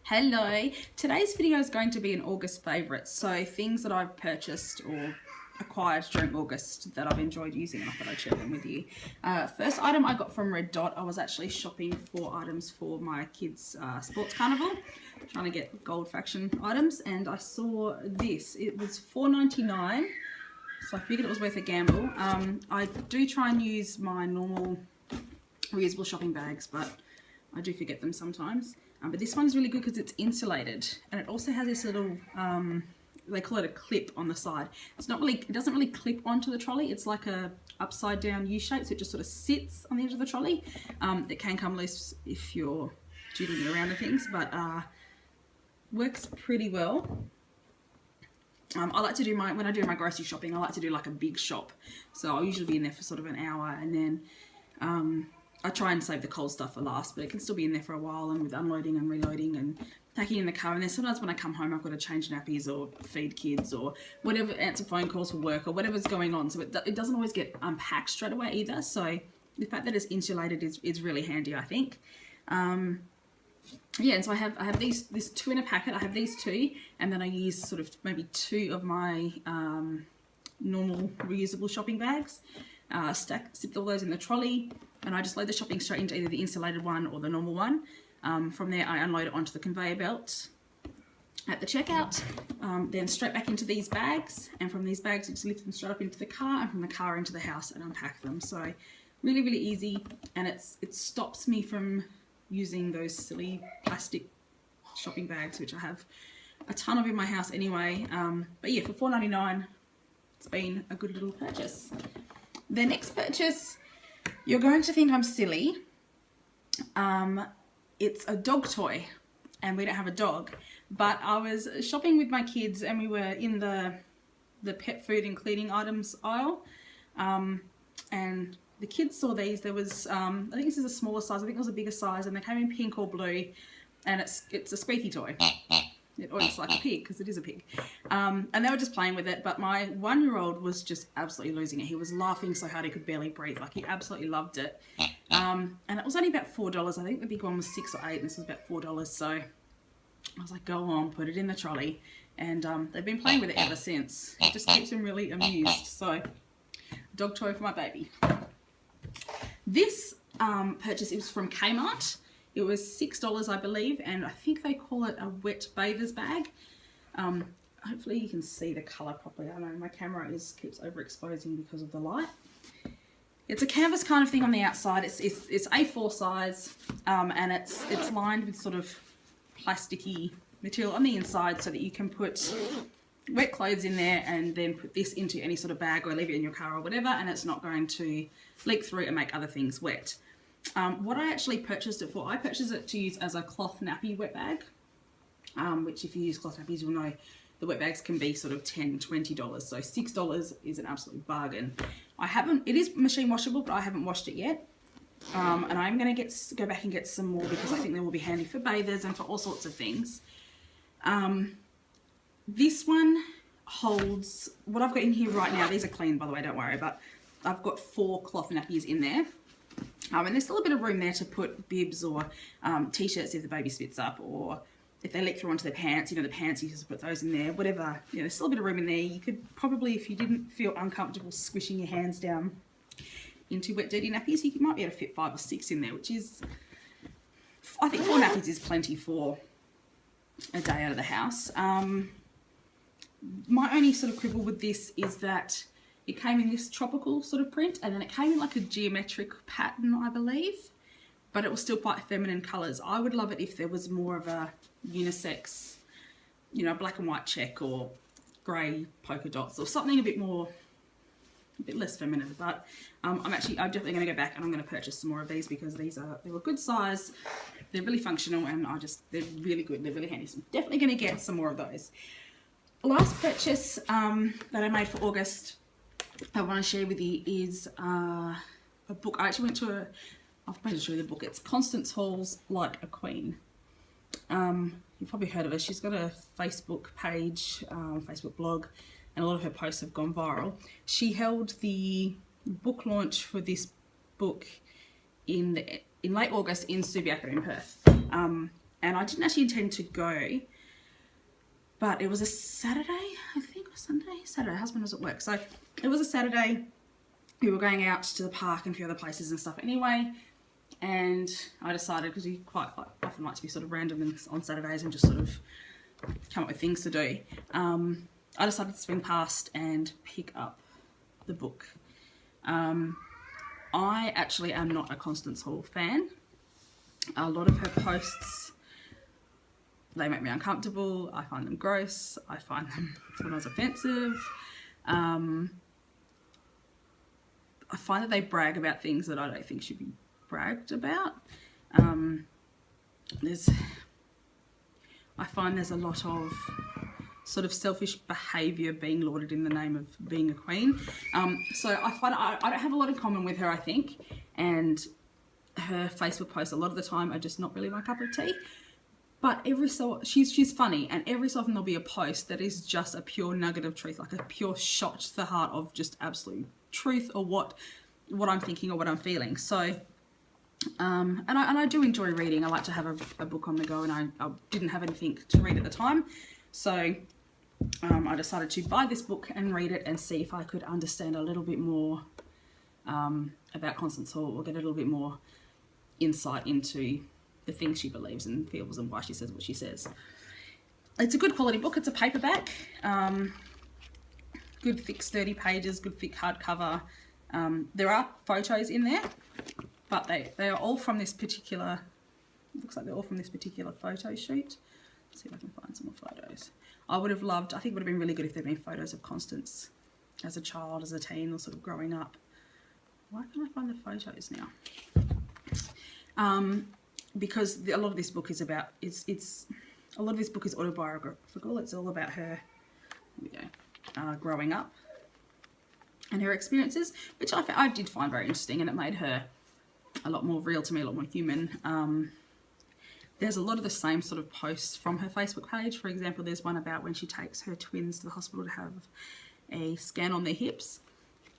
Hello, today's video is going to be an August favourite, so things that I've purchased or acquired during August that I've enjoyed using, and I thought I'd share them with you. First item I got from Red Dot. I was actually shopping for items for my kids' sports carnival, trying to get gold faction items, and I saw this. It was $4.99, so I figured it was worth a gamble. I do try and use my normal reusable shopping bags, but I do forget them sometimes. But this one's really good because it's insulated, and it also has this little, they call it a clip on the side. It's not really, it doesn't really clip onto the trolley. It's like a upside down U shape, so it just sort of sits on the edge of the trolley. It can come loose if you're jiggling around and things, but works pretty well. I like to do when I do my grocery shopping, I like to do like a big shop. So I'll usually be in there for sort of an hour, and then I try and save the cold stuff for last, but it can still be in there for a while, and with unloading and reloading and packing in the car. And then sometimes when I come home, I've got to change nappies or feed kids or whatever, answer phone calls for work or whatever's going on. So it doesn't always get unpacked straight away either. So the fact that it's insulated is really handy, I think. Yeah, and so I have this two in a packet. I have these two, and then I use sort of maybe two of my normal reusable shopping bags. Zip all those in the trolley, and I just load the shopping straight into either the insulated one or the normal one. From there I unload it onto the conveyor belt at the checkout, then straight back into these bags, and from these bags you just lift them straight up into the car, and from the car into the house and unpack them. So really easy, and it stops me from using those silly plastic shopping bags, which I have a ton of in my house anyway. But yeah, for $4.99 it's been a good little purchase. The next purchase, you're going to think I'm silly. It's a dog toy, and we don't have a dog. But I was shopping with my kids, and we were in the pet food and cleaning items aisle, and the kids saw these. There was, I think this is a smaller size. I think it was a bigger size, and they came in pink or blue, and it's a squeaky toy. It looks like a pig, because it is a pig. And they were just playing with it, but my 1-year-old was just absolutely losing it. He was laughing so hard he could barely breathe. Like, he absolutely loved it. And it was only about $4. I think the big one was $6 or $8, and this was about $4. So I was like, go on, put it in the trolley. And they've been playing with it ever since. It just keeps them really amused. So, dog toy for my baby. This purchase, it was from Kmart. It was $6, I believe, and I think they call it a wet bather's bag. Hopefully you can see the colour properly. I know my camera keeps overexposing because of the light. It's a canvas kind of thing on the outside. It's A4 size, and it's lined with sort of plasticky material on the inside, so that you can put wet clothes in there and then put this into any sort of bag or leave it in your car or whatever, and it's not going to leak through and make other things wet. What I actually purchased it for, I purchased it to use as a cloth nappy wet bag, which if you use cloth nappies, you'll know the wet bags can be sort of $10, $20, so $6 is an absolute bargain. It is machine washable, but I haven't washed it yet, and I'm going to go back and get some more, because I think they will be handy for bathers and for all sorts of things. This one holds, what I've got in here right now, these are clean by the way, don't worry, but I've got 4 cloth nappies in there. And there's still a bit of room there to put bibs or t-shirts if the baby spits up, or if they leak through onto their pants, the pants, you just put those in there, whatever. There's still a bit of room in there. You could probably, if you didn't feel uncomfortable squishing your hands down into wet, dirty nappies, you might be able to fit 5 or 6 in there, which is, I think 4 nappies is plenty for a day out of the house. My only sort of quibble with this is that it came in this tropical sort of print, and then it came in like a geometric pattern, I believe, but it was still quite feminine colours. I would love it if there was more of a unisex, black and white check or grey polka dots or something a bit less feminine. But I'm definitely going to go back and I'm going to purchase some more of these, because they were good size, they're really functional, and they're really good, they're really handy. So I'm definitely going to get some more of those. Last purchase that I made for August I want to share with you is a book. I actually I've made to show you the book. It's Constance Hall's Like a Queen. You've probably heard of her. She's got a Facebook page, Facebook blog, and a lot of her posts have gone viral. She held the book launch for this book in late August in Subiaco in Perth. and I didn't actually intend to go, but it was a Saturday, I think, or Sunday? Saturday. Husband was at work, so it was a Saturday. We were going out to the park and a few other places and stuff anyway, and I decided, because we quite often like to be sort of random on Saturdays and just sort of come up with things to do, I decided to swing past and pick up the book. I actually am not a Constance Hall fan. A lot of her posts, they make me uncomfortable. I find them gross. I find them sometimes offensive. I find that they brag about things that I don't think should be bragged about. I find there's a lot of sort of selfish behaviour being lauded in the name of being a queen. So I find I don't have a lot in common with her, I think, and her Facebook posts a lot of the time are just not really my cup of tea. But she's funny, and every so often there'll be a post that is just a pure nugget of truth, like a pure shot to the heart of just absolute truth, or what I'm thinking or what I'm feeling. So and I do enjoy reading. I like to have a book on the go, and I didn't have anything to read at the time, so I decided to buy this book and read it and see if I could understand a little bit more about Constance Hall, or get a little bit more insight into the things she believes and feels and why she says what she says. It's a good quality book. It's a paperback, good thick sturdy pages, good thick hardcover. There are photos in there, but they are all from this particular, looks like they're all from this particular photo shoot. Let's see if I can find some more photos. I think it would have been really good if there'd been photos of Constance as a child, as a teen, or sort of growing up. Why can't I find the photos now? Because a lot of this book is about, a lot of this book is autobiographical. It's all about her, here we go, growing up and her experiences, which I did find very interesting, and it made her a lot more real to me, a lot more human. There's a lot of the same sort of posts from her Facebook page. For example, there's one about when she takes her twins to the hospital to have a scan on their hips,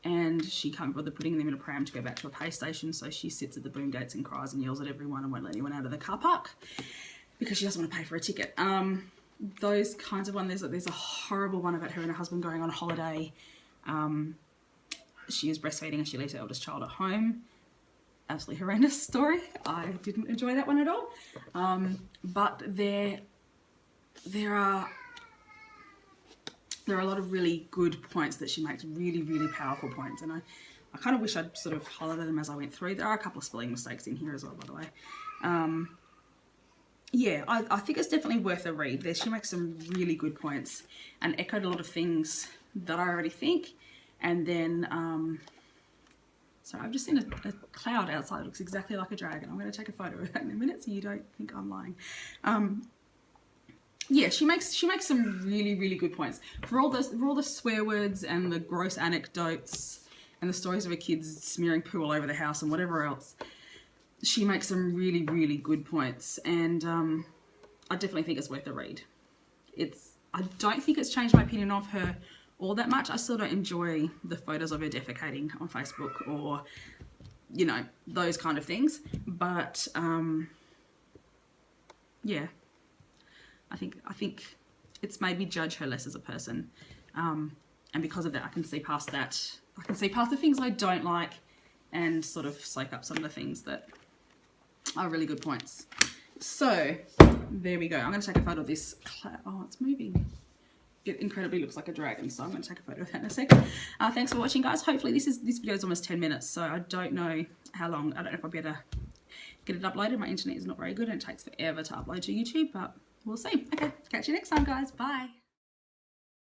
and she can't bother putting them in a pram to go back to a pay station, so she sits at the boom gates and cries and yells at everyone and won't let anyone out of the car park because she doesn't want to pay for a ticket. Those kinds of ones. There's a horrible one about her and her husband going on holiday. She is breastfeeding and she leaves her eldest child at home. Absolutely horrendous story. I didn't enjoy that one at all. But there are a lot of really good points that she makes, really, really powerful points, and I kind of wish I'd sort of highlighted them as I went through. There are a couple of spelling mistakes in here as well, by the way. Yeah, I think it's definitely worth a read. She makes some really good points and echoed a lot of things that I already think. And then, so I've just seen a cloud outside. It looks exactly like a dragon. I'm going to take a photo of that in a minute so you don't think I'm lying. Yeah, she makes some really, really good points. For all the swear words and the gross anecdotes and the stories of her kids smearing poo all over the house and whatever else, she makes some really, really good points, and I definitely think it's worth a read. I don't think it's changed my opinion of her all that much. I still don't enjoy the photos of her defecating on Facebook, or, you know, those kind of things, but yeah, I think it's made me judge her less as a person, and because of that I can see past that. I can see past the things I don't like and sort of soak up some of the things that are really good points. So there we go. I'm going to take a photo of this cloud. Oh, it's moving. It incredibly looks like a dragon, so I'm going to take a photo of that in a second. Thanks for watching, guys. Hopefully this video is almost 10 minutes, so I don't know how long. I don't know if I'll be able to get it uploaded. My internet is not very good and it takes forever to upload to YouTube, but we'll see. Okay, catch you next time, guys. Bye.